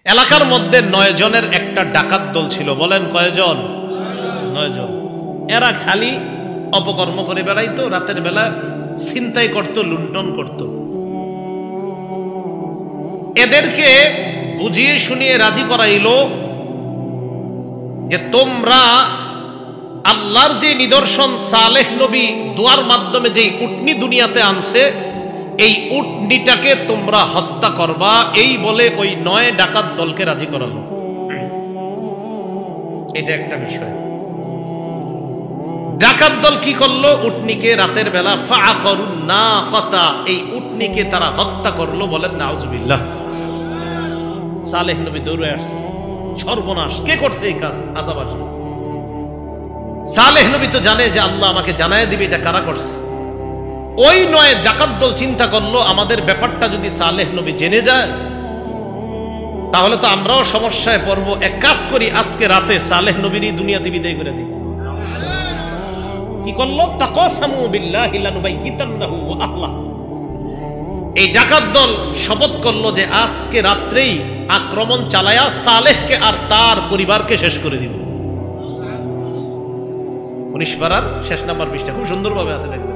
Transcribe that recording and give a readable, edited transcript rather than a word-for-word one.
এলাকার মধ্যে 9 জনের একটা ডাকাত দল ছিল। বলেন কয়জন? 9 জন। এরা খালি অপকর্ম করে বেড়াইতো, রাতের বেলা ছিনতাই করত, লুণ্ঠন করত। এদেরকে বুঝিয়ে শুনিয়ে রাজি করাইলো যে তোমরা আল্লাহর যে নিদর্শন সালেহ নবী দোয়ার মাধ্যমে যে উটনি দুনিয়াতে আনছে, এই উটনিটাকে তোমরা হত্যা করবা, এই বলে ওই 9 ডাকাত দলকে রাজি করালো। এটা একটা বিষয়। ডাকাত দল কি করলো? উটনিকে রাতের বেলা ফাআকারুন নাকাতা, এই উটনিকে তারা হত্যা করলো। বলেন নাউজুবিল্লাহ। সালেহ নবী দৌড়ে আসছে, সর্বনাশ, কে করছে এই কাজ? আযাব আসবে। সালেহ নবী তো জানে যে আল্লাহ আমাকে জানায় দিবে এটা কারা করছে। ওই 9 ডাকাত দল চিন্তা করলো আমাদের ব্যাপারটা যদি সালেহ নবী জেনে যায় তাহলে তো আমরাও সমস্যায় পড়বো। এক কাজ করি, আজকে রাতে সালেহ নবীরই দুনিয়াতে বিদায় করে দিই। কি করলো? তাকাসামু বিল্লাহি লানুবাইয়িতান্নাহু ওয়া আহলাহু। এই ডাকাত দল শপথ করলো যে আজকে রাত্রেই আক্রমণ চালায়া সালেহকে আর তার পরিবারকে শেষ করে দিব। 19 পারার শেষ নাম্বার পৃষ্ঠা, খুব সুন্দরভাবে আছে দেখবেন।